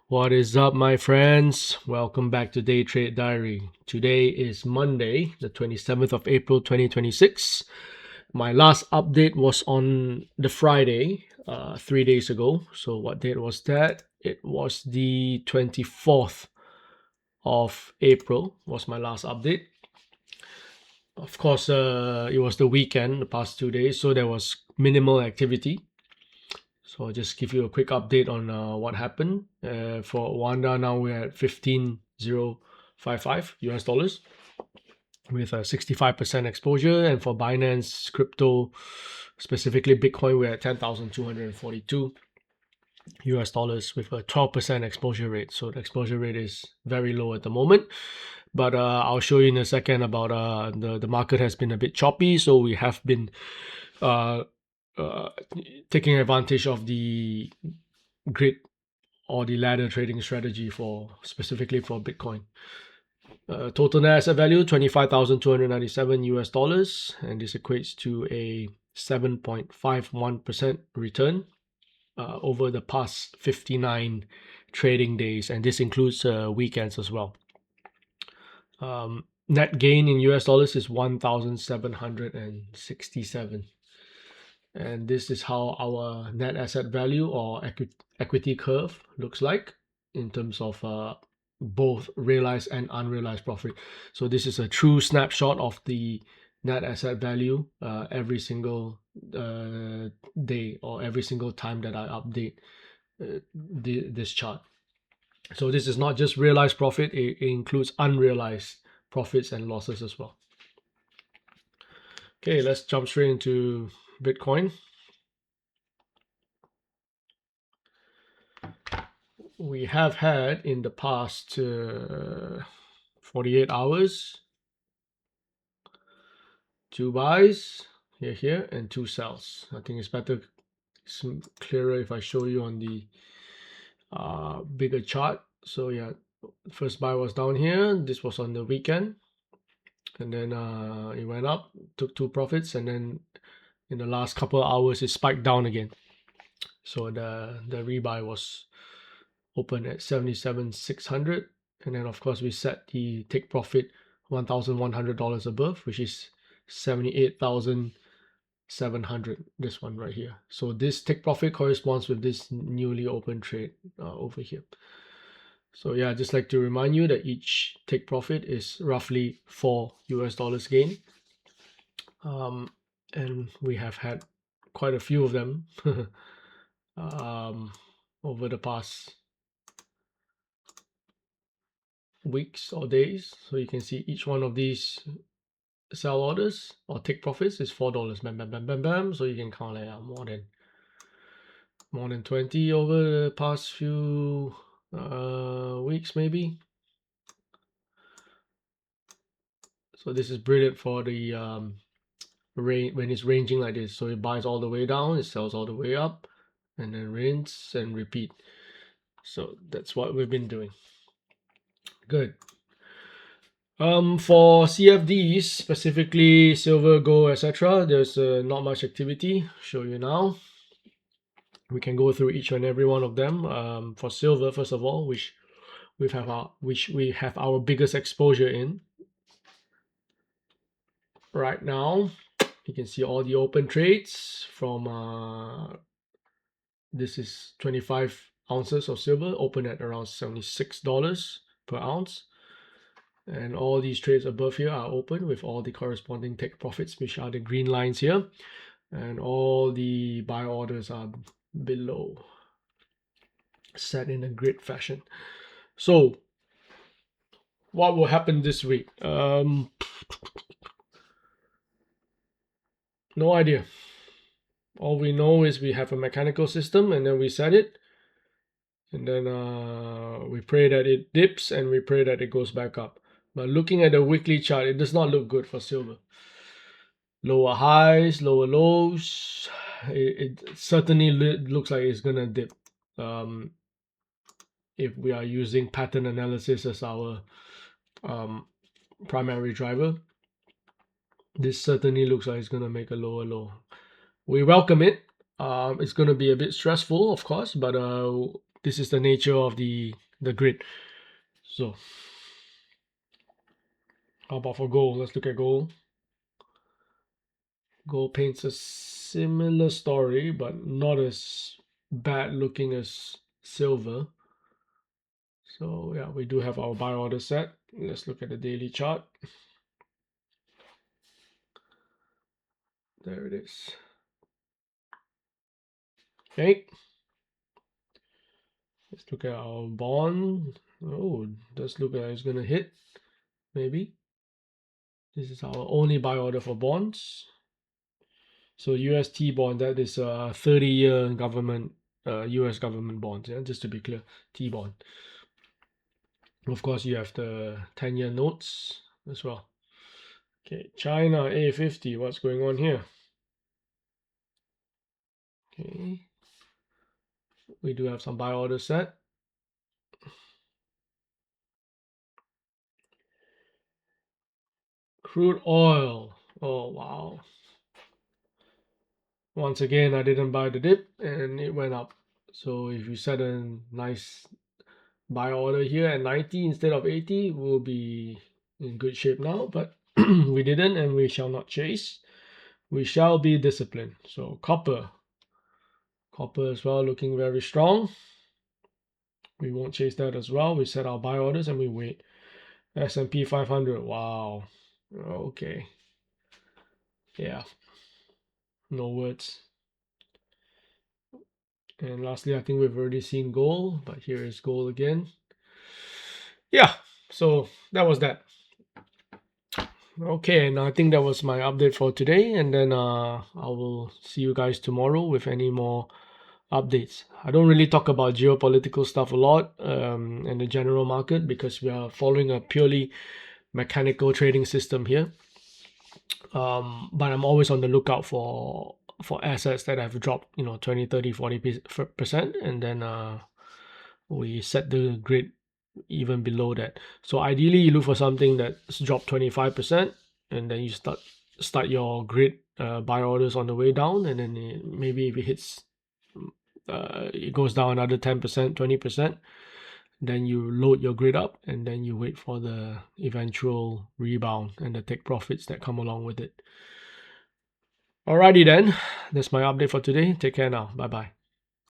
What is up, my friends? Welcome back to Day Trade Diary. Today is Monday, the 27th of April 2026. My last update was on the Friday, 3 days ago. So, what date was that? It was the 24th of April, was my last update. Of course, it was the weekend, the past 2 days, so there was minimal activity. So I'll just give you a quick update on what happened. For Oanda, now we're at 15,055 US dollars with a 65% exposure. And for Binance crypto, specifically Bitcoin, we're at 10,242 US dollars with a 12% exposure rate. So the exposure rate is very low at the moment. But I'll show you in a second about the market has been a bit choppy. So we have been uh, uh, taking advantage of the grid or the ladder trading strategy for specifically for Bitcoin. Total net asset value 25,297 US dollars, and this equates to a 7.51% return over the past 59 trading days, and this includes weekends as well. Net gain in US dollars is 1,767. And this is how our net asset value or equity curve looks like in terms of both realized and unrealized profit. So this is a true snapshot of the net asset value every single day or every single time that I update this chart. So this is not just realized profit, it includes unrealized profits and losses as well. Okay, let's jump straight into Bitcoin. We have had in the past 48 hours 2 buys here and 2 sells. I think it's better, it's clearer if I show you on the bigger chart. So yeah, first buy was down here. This was on the weekend, and then it went up, took 2 profits, and then in the last couple of hours it spiked down again. So the rebuy was open at 77,600, and then of course we set the take profit $1,100 above, which is 78,700, this one right here. So this take profit corresponds with this newly open trade over here. So yeah, just like to remind you that each take profit is roughly $4 US gain, and we have had quite a few of them over the past weeks or days. So you can see each one of these sell orders or take profits is $4. Bam, bam, bam, bam, bam. So you can count like more than 20 over the past few weeks maybe. So this is brilliant for the when it's ranging like this. So it buys all the way down, it sells all the way up, and then rinse and repeat. So that's what we've been doing. Good. For CFDs, specifically silver, gold, etc., there's not much activity. Show you now. We can go through each and every one of them. For silver, first of all, which we have our biggest exposure in right now. You can see all the open trades from this is 25 ounces of silver, open at around $76 per ounce. And all these trades above here are open with all the corresponding take profits, which are the green lines here. And all the buy orders are below, set in a grid fashion. So what will happen this week? No idea. All we know is we have a mechanical system, and then we set it, and then we pray that it dips, and we pray that it goes back up. But looking at the weekly chart, it does not look good for silver. Lower highs, lower lows. It certainly looks like it's gonna dip. If we are using pattern analysis as our primary driver, this certainly looks like it's gonna make a lower low. We welcome it. It's gonna be a bit stressful, of course, but this is the nature of the grid. So how about for gold? Let's look at gold. Gold paints a similar story, but not as bad looking as silver. So yeah, we do have our buy order set. Let's look at the daily chart. There it is. Okay. Let's look at our bond. Oh, does look like it's gonna hit. Maybe. This is our only buy order for bonds. So UST bond, that is a 30-year government, US government bonds. Yeah, just to be clear, T bond. Of course, you have the 10-year notes as well. Okay, China A50. What's going on here? Okay, we do have some buy order set. Crude oil. Oh wow. Once again, I didn't buy the dip and it went up. So if you set a nice buy order here at 90 instead of 80, we'll be in good shape now. But we didn't, and we shall not chase. We shall be disciplined. So copper as well, looking very strong. We won't chase that as well. We set our buy orders and we wait. S&P 500. Wow. Okay. Yeah. No words. And lastly, I think we've already seen gold, but here is gold again. Yeah. So that was that. Okay, and I think that was my update for today. And then I will see you guys tomorrow with any more updates. I don't really talk about geopolitical stuff a lot in the general market because we are following a purely mechanical trading system here. But I'm always on the lookout for assets that have dropped, 20, 30, 40%, and then we set the grid even below that. So ideally you look for something that's dropped 25%, and then you start your grid buy orders on the way down, and then maybe if it hits it goes down another 10%, 20%, then you load your grid up, and then you wait for the eventual rebound and the take profits that come along with it. Alrighty then, that's my update for today. Take care now. Bye bye.